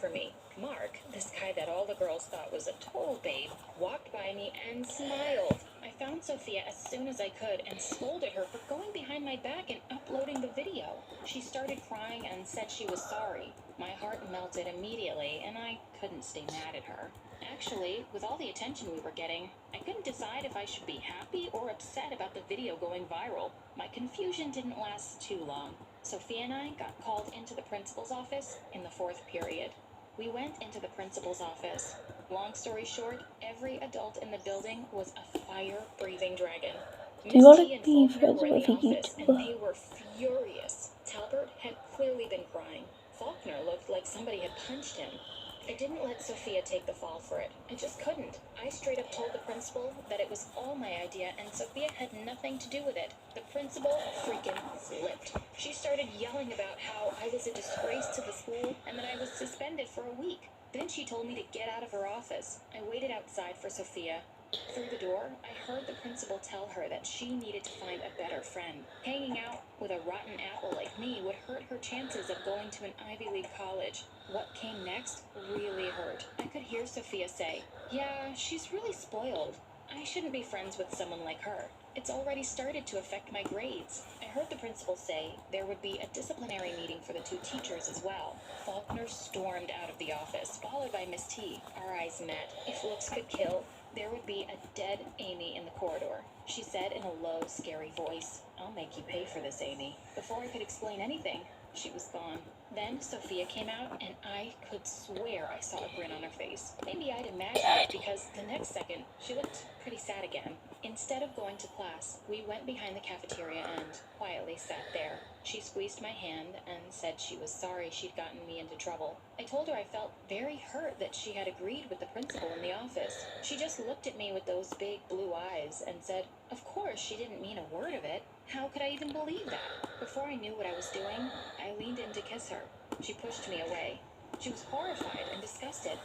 for me. Mark, this guy that all the girls thought was a total babe, walked by me and smiled. I found Sophia as soon as I could and scolded her for going behind my back and uploading the video. She started crying and said she was sorry. My heart melted immediately, and I couldn't stay mad at her. Actually, with all the attention we were getting, I couldn't decide if I should be happy or upset about the video going viral. My confusion didn't last too long. Sophia and I got called into the principal's office in the 4th period. We went into the principal's office. Long story short, every adult in the building was a fire-breathing dragon. Do you want Miss to T and be Faulkner friends were in with the a office, and YouTuber? they were furious. Talbert had clearly been crying. Faulkner looked like somebody had punched him. I didn't let Sophia take the fall for it. I just couldn't. I straight up told the principal that it was all my idea and Sophia had nothing to do with it. The principal freaking flipped. She started yelling about how I was a disgrace to the school and that I was suspended for a week. Then she told me to get out of her office. I waited outside for Sophia. Through the door, I heard the principal tell her that she needed to find a better friend. Hanging out with a rotten apple like me would hurt her chances of going to an Ivy League college. What came next really hurt. I could hear Sophia say, "Yeah, she's really spoiled. I shouldn't be friends with someone like her. It's already started to affect my grades." I heard the principal say there would be a disciplinary meeting for the 2 teachers as well. Faulkner stormed out of the office, followed by Miss T. Our eyes met. If looks could kill, there would be a dead Amy in the corridor. She said in a low, scary voice, "I'll make you pay for this, Amy." Before I could explain anything, she was gone. Then Sophia came out, and I could swear I saw a grin on her face. Maybe I'd imagined it because the next second, she looked pretty sad again. Instead of going to class, we went behind the cafeteria and quietly sat there. She squeezed my hand and said she was sorry she'd gotten me into trouble. I told her I felt very hurt that she had agreed with the principal in the office. She just looked at me with those big blue eyes and said, of course she didn't mean a word of it. How could I even believe that? Before I knew what I was doing, I leaned in to kiss her. She pushed me away. She was horrified and disgusted.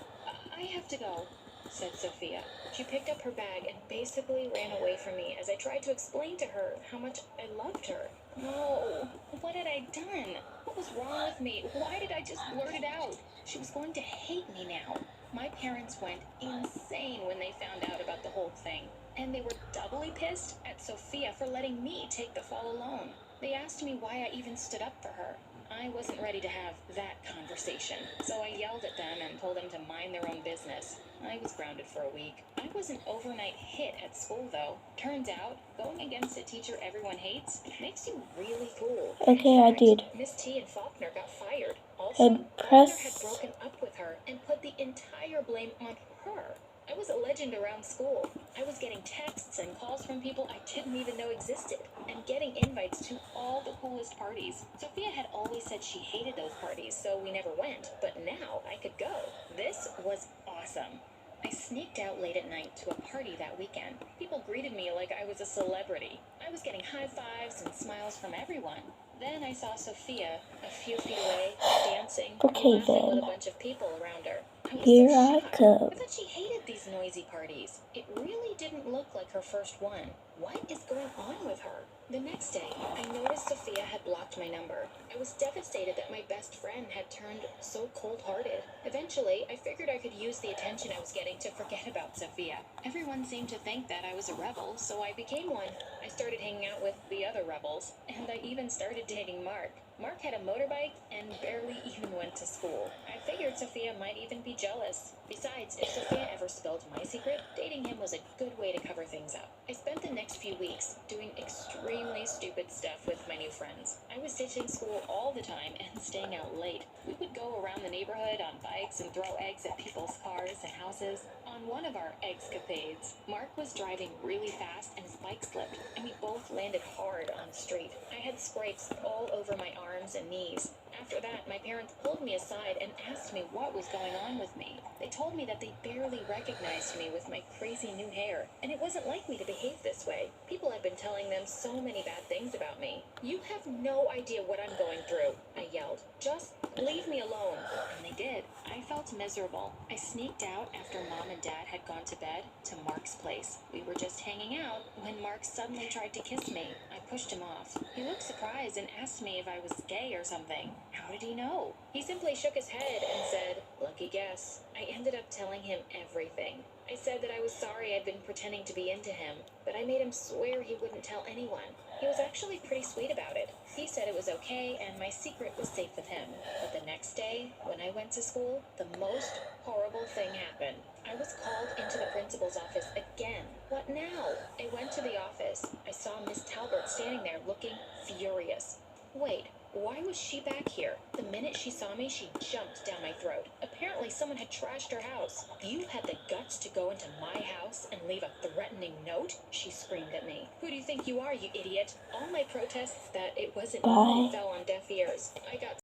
I have to go," said Sophia. She picked up her bag and basically ran away from me as I tried to explain to her how much I loved her. No, what had I done? What was wrong with me? Why did I just blurt it out? She was going to hate me now. My parents went insane when they found out about the whole thing. And they were doubly pissed at Sophia for letting me take the fall alone. They asked me why I even stood up for her. I wasn't ready to have that conversation, so I yelled at them and told them to mind their own business. I was grounded for a week. I was an overnight hit at school, though. Turns out, going against a teacher everyone hates makes you really cool. Okay, I did. Miss T and Faulkner got fired. Also, And Faulkner had press. broken up with her and put the entire blame on her. I was a legend around school. I was getting texts and calls from people I didn't even know existed, and getting invites to all the coolest parties. Sophia had always said she hated those parties, so we never went, but now I could go. This was awesome. I sneaked out late at night to a party that weekend. People greeted me like I was a celebrity. I was getting high fives and smiles from everyone. Then I saw Sophia a few feet away, dancing, Okay, laughing with a then. bunch of people around her. I was Here so I shocked. come. I thought she hated these noisy parties. It really didn't look like her first one. What is going on with her? The next day, I noticed Sophia had blocked my number. I was devastated that my best friend had turned so cold-hearted. Eventually, I figured I could use the attention I was getting to forget about Sophia. Everyone seemed to think that I was a rebel, so I became one. I started hanging out with the other rebels, and I even started dating Mark. Mark had a motorbike and barely even went to school. I figured Sophia might even be jealous. Besides, if Sophia ever spilled my secret, dating him was a good way to cover things up. I spent the next few weeks doing extremely stupid stuff with my new friends. I was ditching school all the time and staying out late. We would go around the neighborhood on bikes and throw eggs at people's cars and houses. On one of our eggscapades, Mark was driving really fast and his bike slipped, and we both landed hard on the street. I had scrapes all over my arms and knees. After that, my parents pulled me aside and asked me what was going on with me. They told me that they barely recognized me with my crazy new hair, and it wasn't like me to behave this way. People had been telling them so many bad things about me. "You have no idea what I'm going through," I yelled. "Just leave me alone." And they did. I felt miserable. I sneaked out after Mom and Dad had gone to bed to Mark's place. We were just hanging out when Mark suddenly tried to kiss me. I pushed him off. He looked surprised and asked me if I was gay or something. How did he know? He simply shook his head and said, said, "Lucky guess." I ended up telling him everything. I said that I was sorry I'd been pretending to be into him, but I made him swear he wouldn't tell anyone. He was actually pretty sweet about it. He said it was okay and my secret was safe with him. But the next day, when I went to school, the most horrible thing happened. I was called into the principal's office again. What now? I went to the office. I saw Miss Talbert standing there looking furious. Wait, why was she back here? The minute she saw me, she jumped down my throat. Apparently someone had trashed her house. "You had the guts to go into my house and leave a threatening note?" she screamed at me. "Who do you think you are, you idiot?" All my protests that it wasn't me fell on deaf ears. I got